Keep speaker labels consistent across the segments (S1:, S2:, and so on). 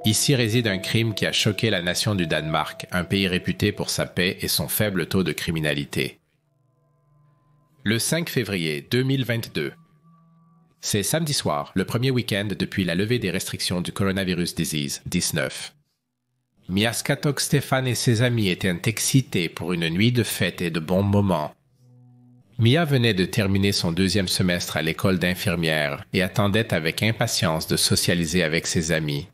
S1: Ici réside un crime qui a choqué la nation du Danemark, un pays réputé pour sa paix et son faible taux de criminalité. Le 5 février 2022. C'est samedi soir, le premier week-end depuis la levée des restrictions du coronavirus disease 19. Mia Skatok-Stefan et ses amis étaient excités pour une nuit de fête et de bons moments. Mia venait de terminer son deuxième semestre à l'école d'infirmière et attendait avec impatience de socialiser avec ses amis.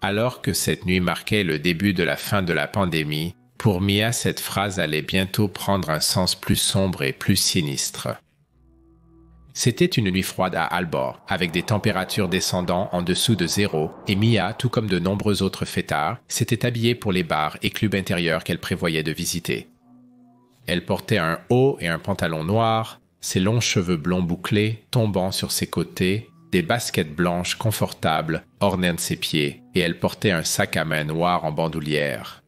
S1: Alors que cette nuit marquait le début de la fin de la pandémie, pour Mia, cette phrase allait bientôt prendre un sens plus sombre et plus sinistre. C'était une nuit froide à Aalborg, avec des températures descendant en dessous de zéro, et Mia, tout comme de nombreux autres fêtards, s'était habillée pour les bars et clubs intérieurs qu'elle prévoyait de visiter. Elle portait un haut et un pantalon noir, ses longs cheveux blonds bouclés tombant sur ses côtés, des baskets blanches confortables ornaient ses pieds et elle portait un sac à main noir en bandoulière.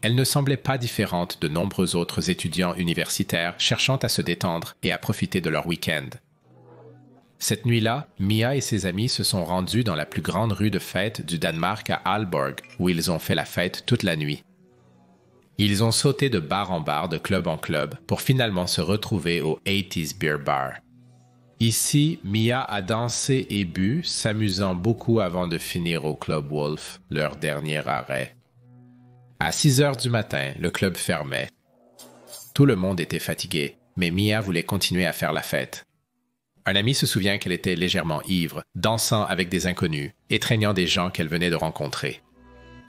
S1: Elle ne semblait pas différente de nombreux autres étudiants universitaires cherchant à se détendre et à profiter de leur week-end. Cette nuit-là, Mia et ses amis se sont rendus dans la plus grande rue de fête du Danemark à Aalborg, où ils ont fait la fête toute la nuit. Ils ont sauté de bar en bar, de club en club, pour finalement se retrouver au 80s Beer Bar. Ici, Mia a dansé et bu, s'amusant beaucoup avant de finir au Club Wolf, leur dernier arrêt. À 6 heures du matin, le club fermait. Tout le monde était fatigué, mais Mia voulait continuer à faire la fête. Un ami se souvient qu'elle était légèrement ivre, dansant avec des inconnus, étreignant des gens qu'elle venait de rencontrer.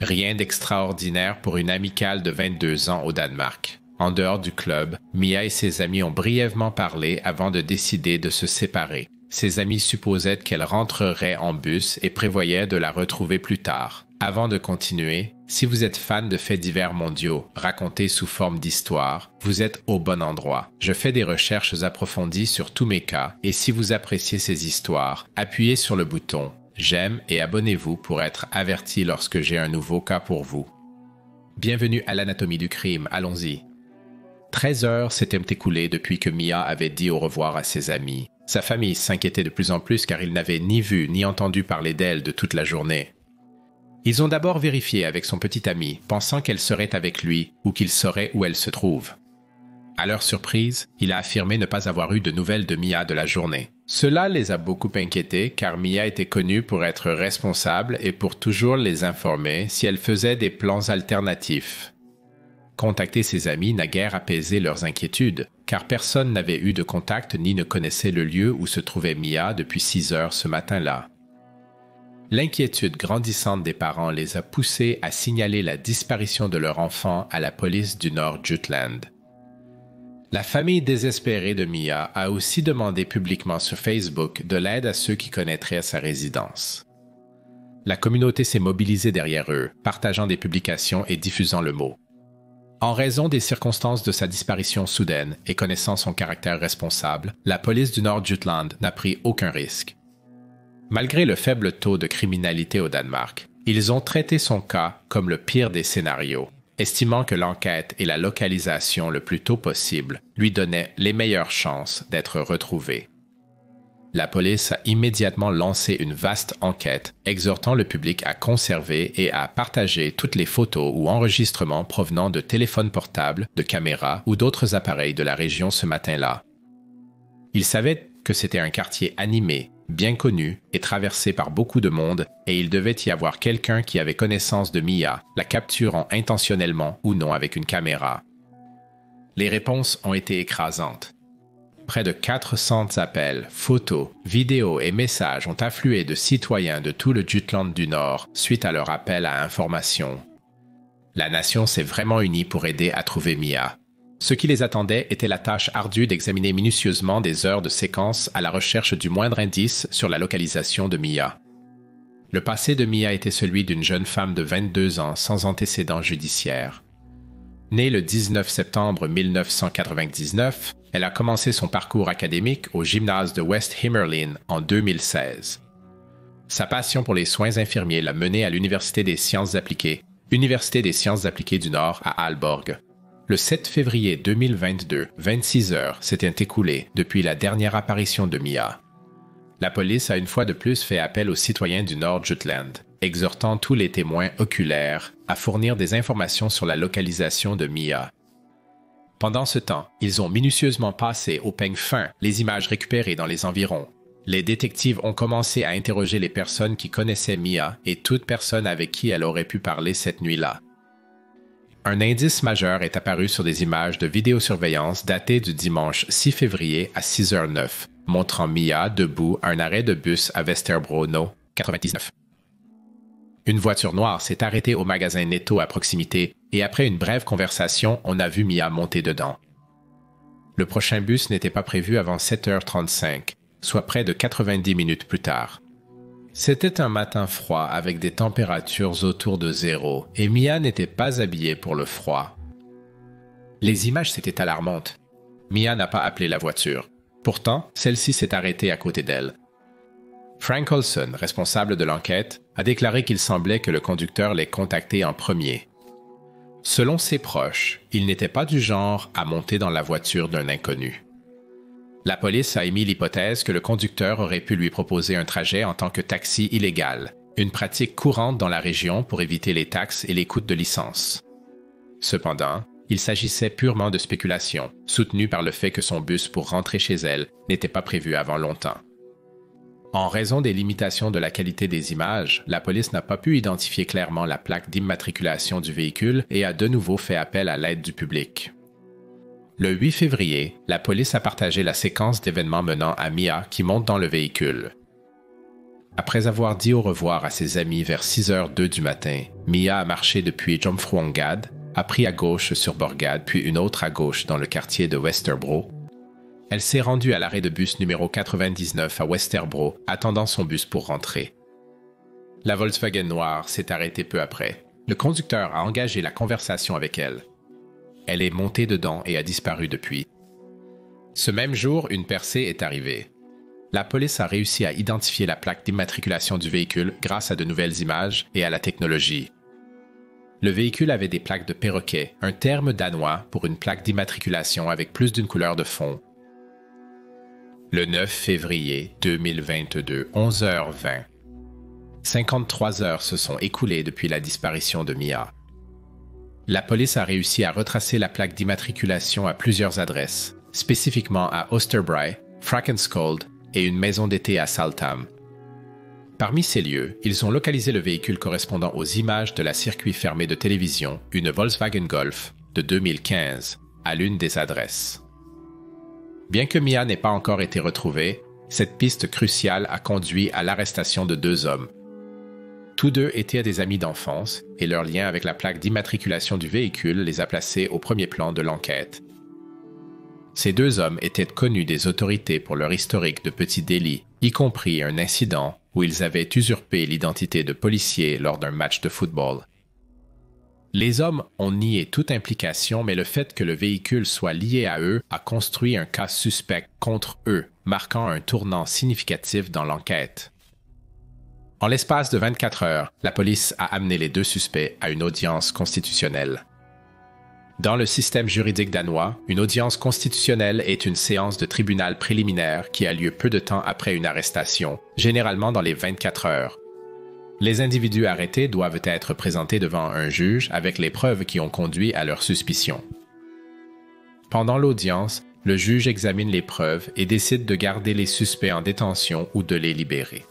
S1: Rien d'extraordinaire pour une amicale de 22 ans au Danemark. En dehors du club, Mia et ses amis ont brièvement parlé avant de décider de se séparer. Ses amis supposaient qu'elle rentrerait en bus et prévoyaient de la retrouver plus tard. Avant de continuer, si vous êtes fan de faits divers mondiaux, racontés sous forme d'histoire, vous êtes au bon endroit. Je fais des recherches approfondies sur tous mes cas et si vous appréciez ces histoires, appuyez sur le bouton « J'aime » et abonnez-vous pour être averti lorsque j'ai un nouveau cas pour vous. Bienvenue à l'anatomie du crime, allons-y. 13 heures s'étaient écoulées depuis que Mia avait dit au revoir à ses amis. Sa famille s'inquiétait de plus en plus car ils n'avaient ni vu ni entendu parler d'elle de toute la journée. Ils ont d'abord vérifié avec son petit ami, pensant qu'elle serait avec lui ou qu'il saurait où elle se trouve. À leur surprise, il a affirmé ne pas avoir eu de nouvelles de Mia de la journée. Cela les a beaucoup inquiétés car Mia était connue pour être responsable et pour toujours les informer si elle faisait des plans alternatifs. Contacter ses amis n'a guère apaisé leurs inquiétudes, car personne n'avait eu de contact ni ne connaissait le lieu où se trouvait Mia depuis 6 heures ce matin-là. L'inquiétude grandissante des parents les a poussés à signaler la disparition de leur enfant à la police du Nord-Jutland. La famille désespérée de Mia a aussi demandé publiquement sur Facebook de l'aide à ceux qui connaîtraient sa résidence. La communauté s'est mobilisée derrière eux, partageant des publications et diffusant le mot. En raison des circonstances de sa disparition soudaine et connaissant son caractère responsable, la police du Nord-Jutland n'a pris aucun risque. Malgré le faible taux de criminalité au Danemark, ils ont traité son cas comme le pire des scénarios, estimant que l'enquête et la localisation le plus tôt possible lui donnaient les meilleures chances d'être retrouvé. La police a immédiatement lancé une vaste enquête, exhortant le public à conserver et à partager toutes les photos ou enregistrements provenant de téléphones portables, de caméras ou d'autres appareils de la région ce matin-là. Ils savaient que c'était un quartier animé, bien connu et traversé par beaucoup de monde et il devait y avoir quelqu'un qui avait connaissance de Mia, la capturant intentionnellement ou non avec une caméra. Les réponses ont été écrasantes. Près de 400 appels, photos, vidéos et messages ont afflué de citoyens de tout le Jutland du Nord suite à leur appel à information. La nation s'est vraiment unie pour aider à trouver Mia. Ce qui les attendait était la tâche ardue d'examiner minutieusement des heures de séquence à la recherche du moindre indice sur la localisation de Mia. Le passé de Mia était celui d'une jeune femme de 22 ans sans antécédents judiciaires. Née le 19 septembre 1999, elle a commencé son parcours académique au gymnase de West Himmerlin en 2016. Sa passion pour les soins infirmiers l'a menée à l'Université des sciences appliquées, Université des sciences appliquées du Nord à Aalborg. Le 7 février 2022, 26 heures s'étaient écoulées depuis la dernière apparition de Mia. la police a une fois de plus fait appel aux citoyens du Nord Jutland, exhortant tous les témoins oculaires à fournir des informations sur la localisation de Mia. Pendant ce temps, ils ont minutieusement passé au peigne fin les images récupérées dans les environs. Les détectives ont commencé à interroger les personnes qui connaissaient Mia et toute personne avec qui elle aurait pu parler cette nuit-là. Un indice majeur est apparu sur des images de vidéosurveillance datées du dimanche 6 février à 6h09, montrant Mia debout à un arrêt de bus à Westerbro No. 99. Une voiture noire s'est arrêtée au magasin Netto à proximité et après une brève conversation, on a vu Mia monter dedans. Le prochain bus n'était pas prévu avant 7h35, soit près de 90 minutes plus tard. C'était un matin froid avec des températures autour de 0 et Mia n'était pas habillée pour le froid. Les images étaient alarmantes. Mia n'a pas appelé la voiture. Pourtant, celle-ci s'est arrêtée à côté d'elle. Frank Olson, responsable de l'enquête, a déclaré qu'il semblait que le conducteur l'ait contacté en premier. Selon ses proches, il n'était pas du genre à monter dans la voiture d'un inconnu. La police a émis l'hypothèse que le conducteur aurait pu lui proposer un trajet en tant que taxi illégal, une pratique courante dans la région pour éviter les taxes et les coûts de licence. Cependant, il s'agissait purement de spéculation, soutenue par le fait que son bus pour rentrer chez elle n'était pas prévu avant longtemps. En raison des limitations de la qualité des images, la police n'a pas pu identifier clairement la plaque d'immatriculation du véhicule et a de nouveau fait appel à l'aide du public. Le 8 février, la police a partagé la séquence d'événements menant à Mia qui monte dans le véhicule. Après avoir dit au revoir à ses amis vers 6h02 du matin, Mia a marché depuis Jomfruongad, a pris à gauche sur Borgad puis une autre à gauche dans le quartier de Westerbro. Elle s'est rendue à l'arrêt de bus numéro 99 à Westerbro, attendant son bus pour rentrer. La Volkswagen noire s'est arrêtée peu après. Le conducteur a engagé la conversation avec elle. Elle est montée dedans et a disparu depuis. Ce même jour, une percée est arrivée. La police a réussi à identifier la plaque d'immatriculation du véhicule grâce à de nouvelles images et à la technologie. Le véhicule avait des plaques de perroquet, un terme danois pour une plaque d'immatriculation avec plus d'une couleur de fond. Le 9 février 2022, 11h20. 53 heures se sont écoulées depuis la disparition de Mia. La police a réussi à retracer la plaque d'immatriculation à plusieurs adresses, spécifiquement à Osterbray, Frakenskold et une maison d'été à Saltham. Parmi ces lieux, ils ont localisé le véhicule correspondant aux images de la circuit fermé de télévision, une Volkswagen Golf de 2015, à l'une des adresses. Bien que Mia n'ait pas encore été retrouvée, cette piste cruciale a conduit à l'arrestation de 2 hommes. Tous deux étaient des amis d'enfance et leur lien avec la plaque d'immatriculation du véhicule les a placés au premier plan de l'enquête. Ces 2 hommes étaient connus des autorités pour leur historique de petits délits, y compris un incident où ils avaient usurpé l'identité de policiers lors d'un match de football. Les hommes ont nié toute implication, mais le fait que le véhicule soit lié à eux a construit un cas suspect contre eux, marquant un tournant significatif dans l'enquête. En l'espace de 24 heures, la police a amené les 2 suspects à une audience constitutionnelle. Dans le système juridique danois, une audience constitutionnelle est une séance de tribunal préliminaire qui a lieu peu de temps après une arrestation, généralement dans les 24 heures. Les individus arrêtés doivent être présentés devant un juge avec les preuves qui ont conduit à leur suspicion. Pendant l'audience, le juge examine les preuves et décide de garder les suspects en détention ou de les libérer.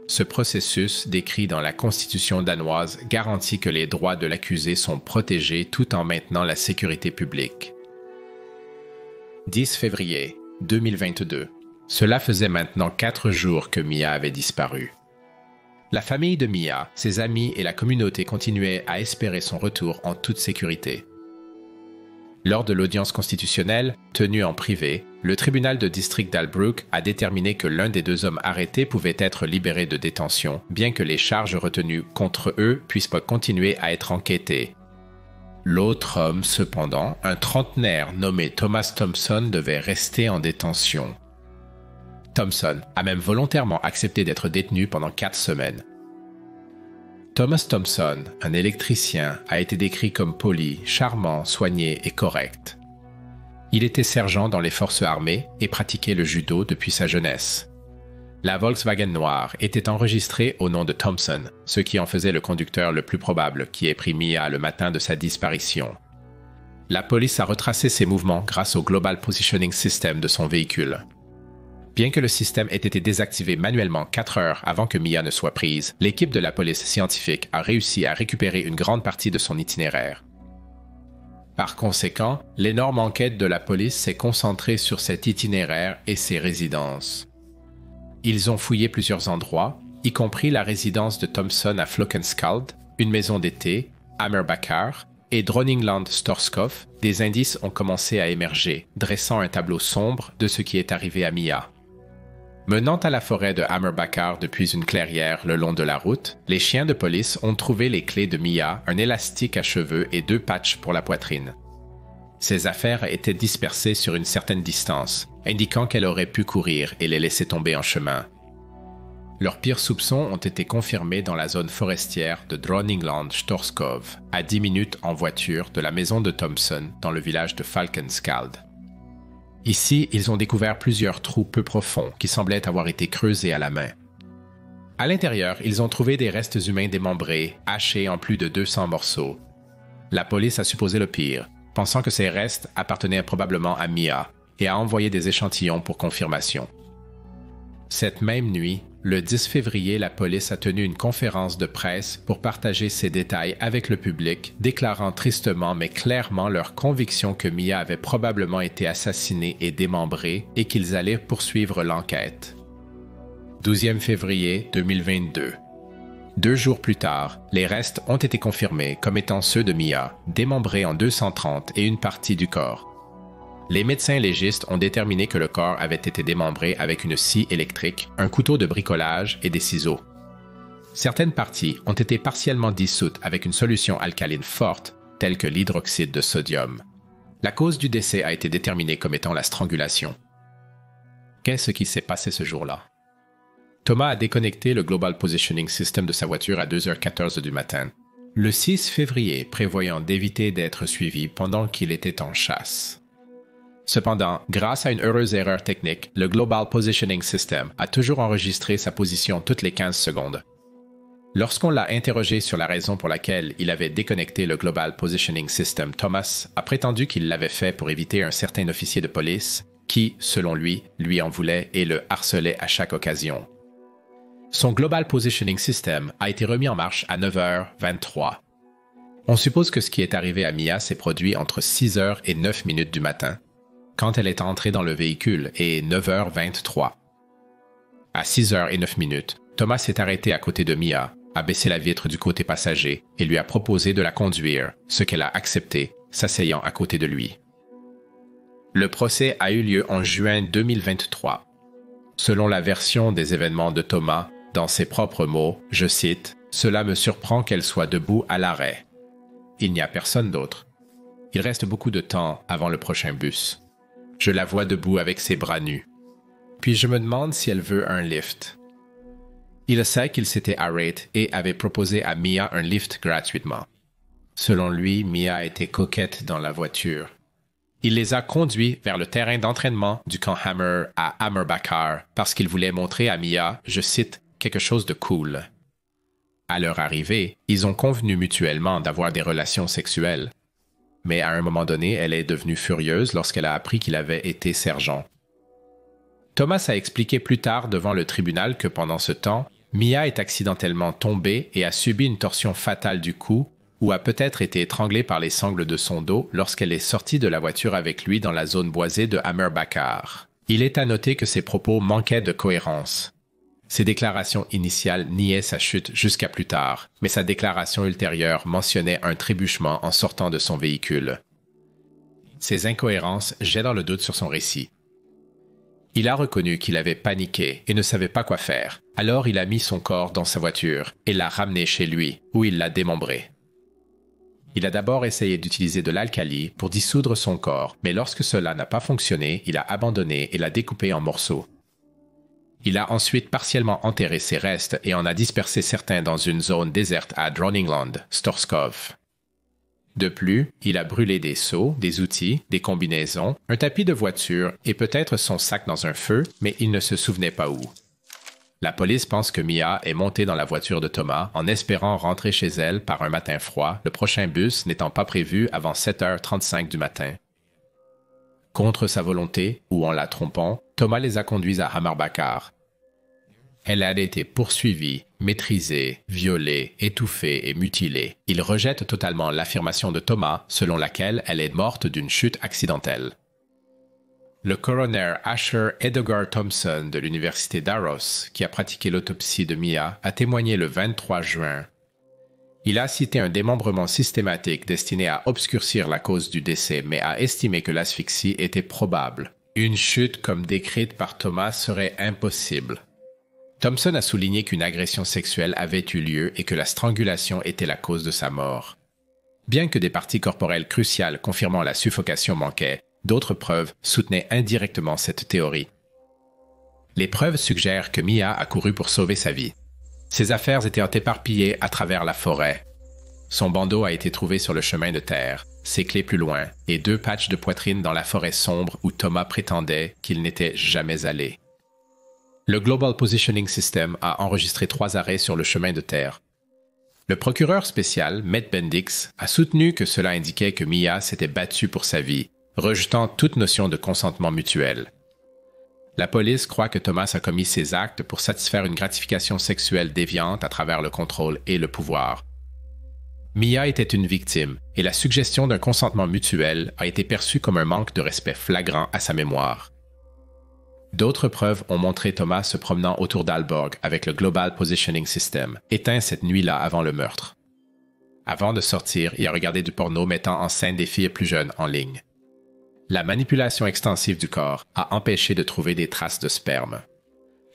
S1: Ce processus, décrit dans la Constitution danoise, garantit que les droits de l'accusé sont protégés tout en maintenant la sécurité publique. 10 février 2022. Cela faisait maintenant 4 jours que Mia avait disparu. La famille de Mia, ses amis et la communauté continuaient à espérer son retour en toute sécurité. Lors de l'audience constitutionnelle, tenue en privé, le tribunal de district d'Albrook a déterminé que l'un des 2 hommes arrêtés pouvait être libéré de détention, bien que les charges retenues contre eux puissent pas continuer à être enquêtées. L'autre homme, cependant, un trentenaire nommé Thomas Thompson, devait rester en détention. Thompson a même volontairement accepté d'être détenu pendant 4 semaines. Thomas Thompson, un électricien, a été décrit comme poli, charmant, soigné et correct. Il était sergent dans les forces armées et pratiquait le judo depuis sa jeunesse. La Volkswagen noire était enregistrée au nom de Thompson, ce qui en faisait le conducteur le plus probable qui ait pris Mia le matin de sa disparition. La police a retracé ses mouvements grâce au Global Positioning System de son véhicule. Bien que le système ait été désactivé manuellement 4 heures avant que Mia ne soit prise, l'équipe de la police scientifique a réussi à récupérer une grande partie de son itinéraire. Par conséquent, l'énorme enquête de la police s'est concentrée sur cet itinéraire et ses résidences. Ils ont fouillé plusieurs endroits, y compris la résidence de Thompson à Flockenskald, une maison d'été, Hammerbacher et Droningland Storskov. Des indices ont commencé à émerger, dressant un tableau sombre de ce qui est arrivé à Mia. Menant à la forêt de Hammerbacher depuis une clairière le long de la route, les chiens de police ont trouvé les clés de Mia, un élastique à cheveux et 2 patchs pour la poitrine. Ces affaires étaient dispersées sur une certaine distance, indiquant qu'elle aurait pu courir et les laisser tomber en chemin. Leurs pires soupçons ont été confirmés dans la zone forestière de Droningland Storskov, à 10 minutes en voiture de la maison de Thompson dans le village de Falkenskald. Ici, ils ont découvert plusieurs trous peu profonds qui semblaient avoir été creusés à la main. À l'intérieur, ils ont trouvé des restes humains démembrés, hachés en plus de 200 morceaux. La police a supposé le pire, pensant que ces restes appartenaient probablement à Mia, et a envoyé des échantillons pour confirmation. Cette même nuit, le 10 février, la police a tenu une conférence de presse pour partager ces détails avec le public, déclarant tristement mais clairement leur conviction que Mia avait probablement été assassinée et démembrée et qu'ils allaient poursuivre l'enquête. 12e février 2022. 2 jours plus tard, les restes ont été confirmés comme étant ceux de Mia, démembrés en 230 et une partie du corps. Les médecins légistes ont déterminé que le corps avait été démembré avec une scie électrique, un couteau de bricolage et des ciseaux. Certaines parties ont été partiellement dissoutes avec une solution alcaline forte, telle que l'hydroxyde de sodium. La cause du décès a été déterminée comme étant la strangulation. Qu'est-ce qui s'est passé ce jour-là? Thomas a déconnecté le Global Positioning System de sa voiture à 2h14 du matin, le 6 février, prévoyant d'éviter d'être suivi pendant qu'il était en chasse. Cependant, grâce à une heureuse erreur technique, le Global Positioning System a toujours enregistré sa position toutes les 15 secondes. Lorsqu'on l'a interrogé sur la raison pour laquelle il avait déconnecté le Global Positioning System, Thomas a prétendu qu'il l'avait fait pour éviter un certain officier de police qui, selon lui en voulait et le harcelait à chaque occasion. Son Global Positioning System a été remis en marche à 9h23. On suppose que ce qui est arrivé à Mia s'est produit entre 6h et 9 minutes du matin, quand elle est entrée dans le véhicule, et 9h23. À 6h et 9 minutes, Thomas s'est arrêté à côté de Mia, a baissé la vitre du côté passager et lui a proposé de la conduire, ce qu'elle a accepté, s'asseyant à côté de lui. Le procès a eu lieu en juin 2023. Selon la version des événements de Thomas, dans ses propres mots, je cite, « Cela me surprend qu'elle soit debout à l'arrêt. Il n'y a personne d'autre. Il reste beaucoup de temps avant le prochain bus. Je la vois debout avec ses bras nus. Puis je me demande si elle veut un lift. » Il sait qu'il s'était arrêté et avait proposé à Mia un lift gratuitement. Selon lui, Mia était coquette dans la voiture. Il les a conduits vers le terrain d'entraînement du camp Hammer à Hammerbacher parce qu'il voulait montrer à Mia, je cite, quelque chose de cool. À leur arrivée, ils ont convenu mutuellement d'avoir des relations sexuelles. Mais à un moment donné, elle est devenue furieuse lorsqu'elle a appris qu'il avait été sergent. Thomas a expliqué plus tard devant le tribunal que pendant ce temps, Mia est accidentellement tombée et a subi une torsion fatale du cou ou a peut-être été étranglée par les sangles de son dos lorsqu'elle est sortie de la voiture avec lui dans la zone boisée de Hammerbacher. Il est à noter que ses propos manquaient de cohérence. Ses déclarations initiales niaient sa chute jusqu'à plus tard, mais sa déclaration ultérieure mentionnait un trébuchement en sortant de son véhicule. Ces incohérences jettent dans le doute sur son récit. Il a reconnu qu'il avait paniqué et ne savait pas quoi faire, alors il a mis son corps dans sa voiture et l'a ramené chez lui, où il l'a démembré. Il a d'abord essayé d'utiliser de l'alcali pour dissoudre son corps, mais lorsque cela n'a pas fonctionné, il a abandonné et l'a découpé en morceaux. Il a ensuite partiellement enterré ses restes et en a dispersé certains dans une zone déserte à Droningland, Storskov. De plus, il a brûlé des seaux, des outils, des combinaisons, un tapis de voiture et peut-être son sac dans un feu, mais il ne se souvenait pas où. La police pense que Mia est montée dans la voiture de Thomas en espérant rentrer chez elle par un matin froid, le prochain bus n'étant pas prévu avant 7h35 du matin. Contre sa volonté, ou en la trompant, Thomas les a conduits à Hamar Bakar. Elle a été poursuivie, maîtrisée, violée, étouffée et mutilée. Il rejette totalement l'affirmation de Thomas selon laquelle elle est morte d'une chute accidentelle. Le coroner Asher Edgar Thompson de l'université d'Aros, qui a pratiqué l'autopsie de Mia, a témoigné le 23 juin. Il a cité un démembrement systématique destiné à obscurcir la cause du décès, mais a estimé que l'asphyxie était probable. Une chute comme décrite par Thomas serait impossible. Thompson a souligné qu'une agression sexuelle avait eu lieu et que la strangulation était la cause de sa mort. Bien que des parties corporelles cruciales confirmant la suffocation manquaient, d'autres preuves soutenaient indirectement cette théorie. Les preuves suggèrent que Mia a couru pour sauver sa vie. Ses affaires étaient éparpillées à travers la forêt. Son bandeau a été trouvé sur le chemin de terre, ses clés plus loin, et 2 patchs de poitrine dans la forêt sombre où Thomas prétendait qu'il n'était jamais allé. Le Global Positioning System a enregistré 3 arrêts sur le chemin de terre. Le procureur spécial, Matt Bendix, a soutenu que cela indiquait que Mia s'était battue pour sa vie, rejetant toute notion de consentement mutuel. La police croit que Thomas a commis ces actes pour satisfaire une gratification sexuelle déviante à travers le contrôle et le pouvoir. Mia était une victime, et la suggestion d'un consentement mutuel a été perçue comme un manque de respect flagrant à sa mémoire. D'autres preuves ont montré Thomas se promenant autour d'Aalborg avec le Global Positioning System, éteint cette nuit-là avant le meurtre. Avant de sortir, il a regardé du porno mettant en scène des filles plus jeunes en ligne. La manipulation extensive du corps a empêché de trouver des traces de sperme.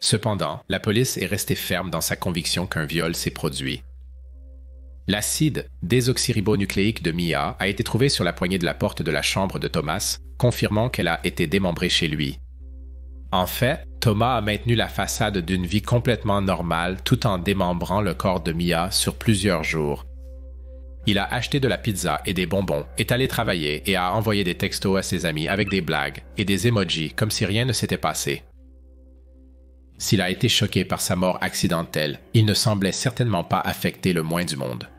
S1: Cependant, la police est restée ferme dans sa conviction qu'un viol s'est produit. L'acide désoxyribonucléique de Mia a été trouvé sur la poignée de la porte de la chambre de Thomas, confirmant qu'elle a été démembrée chez lui. En fait, Thomas a maintenu la façade d'une vie complètement normale tout en démembrant le corps de Mia sur plusieurs jours. Il a acheté de la pizza et des bonbons, est allé travailler et a envoyé des textos à ses amis avec des blagues et des emojis comme si rien ne s'était passé. S'il a été choqué par sa mort accidentelle, il ne semblait certainement pas affecter le moins du monde.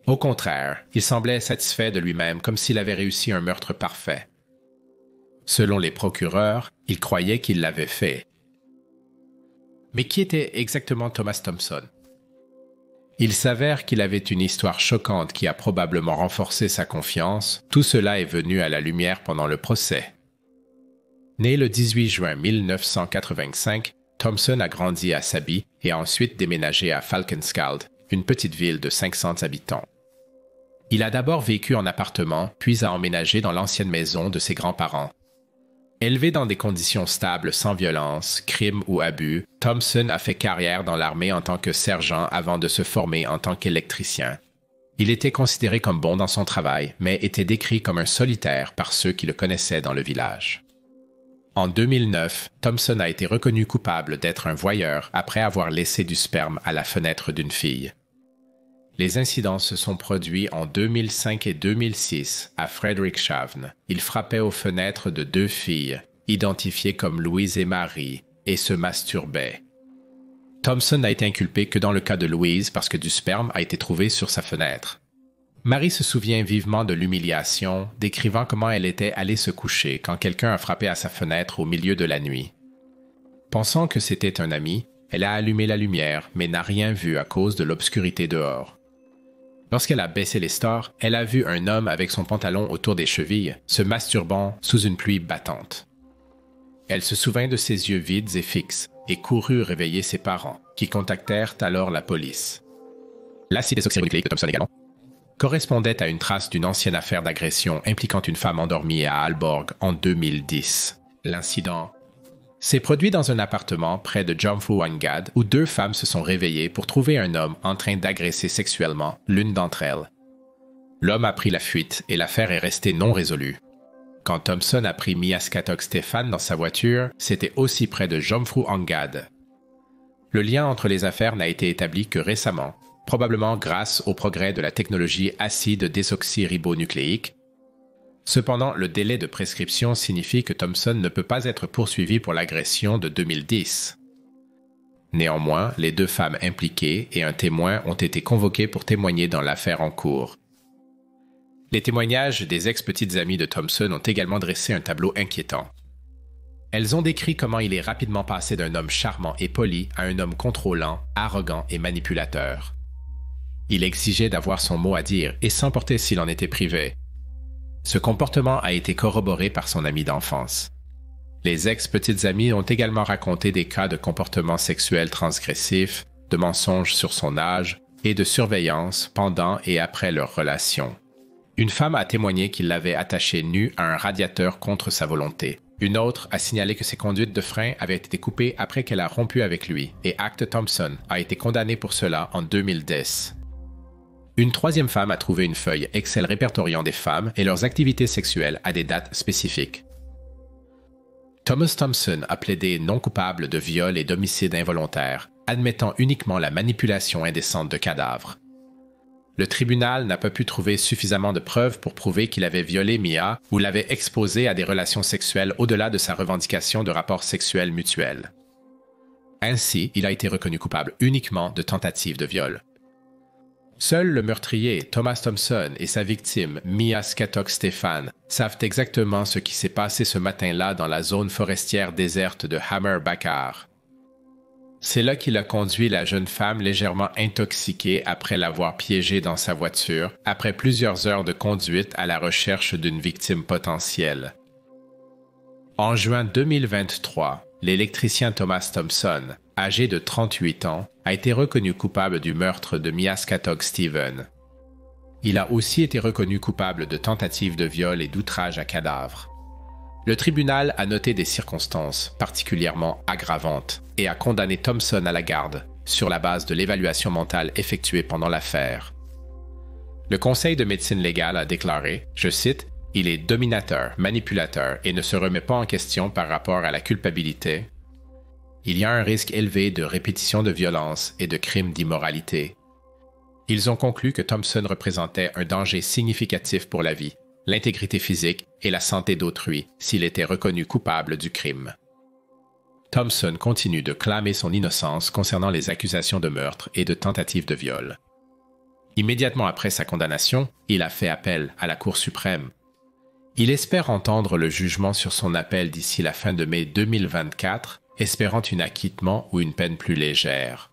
S1: Au contraire, il semblait satisfait de lui-même comme s'il avait réussi un meurtre parfait. Selon les procureurs, il croyait qu'il l'avait fait. Mais qui était exactement Thomas Thompson? Il s'avère qu'il avait une histoire choquante qui a probablement renforcé sa confiance. Tout cela est venu à la lumière pendant le procès. Né le 18 juin 1985, Thompson a grandi à Säby et a ensuite déménagé à Falkenskald, une petite ville de 500 habitants. Il a d'abord vécu en appartement, puis a emménagé dans l'ancienne maison de ses grands-parents. Élevé dans des conditions stables sans violence, crime ou abus, Thompson a fait carrière dans l'armée en tant que sergent avant de se former en tant qu'électricien. Il était considéré comme bon dans son travail, mais était décrit comme un solitaire par ceux qui le connaissaient dans le village. En 2009, Thompson a été reconnu coupable d'être un voyeur après avoir laissé du sperme à la fenêtre d'une fille. Les incidents se sont produits en 2005 et 2006 à Frederikshavn. Il frappait aux fenêtres de 2 filles, identifiées comme Louise et Marie, et se masturbait. Thompson n'a été inculpé que dans le cas de Louise parce que du sperme a été trouvé sur sa fenêtre. Marie se souvient vivement de l'humiliation, décrivant comment elle était allée se coucher quand quelqu'un a frappé à sa fenêtre au milieu de la nuit. Pensant que c'était un ami, elle a allumé la lumière mais n'a rien vu à cause de l'obscurité dehors. Lorsqu'elle a baissé les stores, elle a vu un homme avec son pantalon autour des chevilles, se masturbant sous une pluie battante. Elle se souvint de ses yeux vides et fixes et courut réveiller ses parents, qui contactèrent alors la police. L'acide désoxyribonucléique de Thompson également correspondait à une trace d'une ancienne affaire d'agression impliquant une femme endormie à Aalborg en 2010. L'incident s'est produit dans un appartement près de Jomfruangad où 2 femmes se sont réveillées pour trouver un homme en train d'agresser sexuellement l'une d'entre elles. L'homme a pris la fuite et l'affaire est restée non résolue. Quand Thompson a pris Mia Skatok-Stefan dans sa voiture, c'était aussi près de Jomfruangad. Le lien entre les affaires n'a été établi que récemment, probablement grâce au progrès de la technologie acide désoxyribonucléique. Cependant, le délai de prescription signifie que Thompson ne peut pas être poursuivi pour l'agression de 2010. Néanmoins, les 2 femmes impliquées et un témoin ont été convoqués pour témoigner dans l'affaire en cours. Les témoignages des ex-petites amies de Thompson ont également dressé un tableau inquiétant. Elles ont décrit comment il est rapidement passé d'un homme charmant et poli à un homme contrôlant, arrogant et manipulateur. Il exigeait d'avoir son mot à dire et s'emportait s'il en était privé. Ce comportement a été corroboré par son ami d'enfance. Les ex-petites amies ont également raconté des cas de comportements sexuels transgressifs, de mensonges sur son âge et de surveillance pendant et après leur relation. Une femme a témoigné qu'il l'avait attachée nue à un radiateur contre sa volonté. Une autre a signalé que ses conduites de frein avaient été coupées après qu'elle a rompu avec lui, et Acte Thompson a été condamné pour cela en 2010. Une 3e femme a trouvé une feuille Excel répertoriant des femmes et leurs activités sexuelles à des dates spécifiques. Thomas Thompson a plaidé non coupable de viol et d'homicide involontaire, admettant uniquement la manipulation indécente de cadavres. Le tribunal n'a pas pu trouver suffisamment de preuves pour prouver qu'il avait violé Mia ou l'avait exposée à des relations sexuelles au-delà de sa revendication de rapports sexuels mutuels. Ainsi, il a été reconnu coupable uniquement de tentative de viol. Seul le meurtrier, Thomas Thompson, et sa victime, Mia Scattock-Stephan, savent exactement ce qui s'est passé ce matin-là dans la zone forestière déserte de Hammer Bakar. C'est là qu'il a conduit la jeune femme légèrement intoxiquée après l'avoir piégée dans sa voiture, après plusieurs heures de conduite à la recherche d'une victime potentielle. En juin 2023, l'électricien Thomas Thompson, âgé de 38 ans, a été reconnu coupable du meurtre de Mia Scattock-Stephan. Il a aussi été reconnu coupable de tentative de viol et d'outrage à cadavre. Le tribunal a noté des circonstances particulièrement aggravantes et a condamné Thompson à la garde sur la base de l'évaluation mentale effectuée pendant l'affaire. Le Conseil de médecine légale a déclaré, je cite, « Il est dominateur, manipulateur et ne se remet pas en question par rapport à la culpabilité. Il y a un risque élevé de répétition de violence et de crimes d'immoralité. » Ils ont conclu que Thompson représentait un danger significatif pour la vie, l'intégrité physique et la santé d'autrui s'il était reconnu coupable du crime. Thompson continue de clamer son innocence concernant les accusations de meurtre et de tentative de viol. Immédiatement après sa condamnation, il a fait appel à la Cour suprême. Il espère entendre le jugement sur son appel d'ici la fin de mai 2024, espérant un acquittement ou une peine plus légère.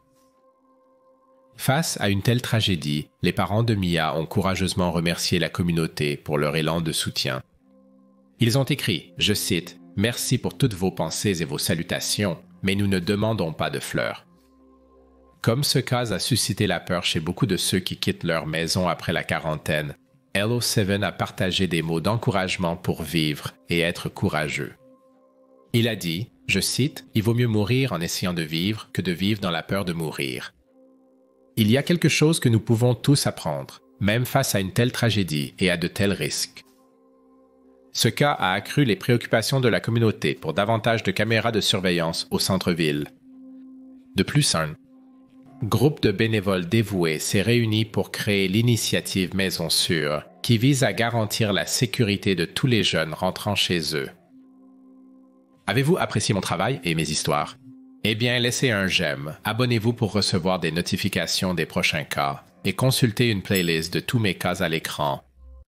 S1: Face à une telle tragédie, les parents de Mia ont courageusement remercié la communauté pour leur élan de soutien. Ils ont écrit, je cite, « Merci pour toutes vos pensées et vos salutations, mais nous ne demandons pas de fleurs. » Comme ce cas a suscité la peur chez beaucoup de ceux qui quittent leur maison après la quarantaine, LO7 a partagé des mots d'encouragement pour vivre et être courageux. Il a dit, je cite, « Il vaut mieux mourir en essayant de vivre que de vivre dans la peur de mourir. » Il y a quelque chose que nous pouvons tous apprendre, même face à une telle tragédie et à de tels risques. Ce cas a accru les préoccupations de la communauté pour davantage de caméras de surveillance au centre-ville. De plus, un groupe de bénévoles dévoués s'est réuni pour créer l'initiative Maison Sûre, qui vise à garantir la sécurité de tous les jeunes rentrant chez eux. Avez-vous apprécié mon travail et mes histoires? Eh bien, laissez un j'aime, abonnez-vous pour recevoir des notifications des prochains cas et consultez une playlist de tous mes cas à l'écran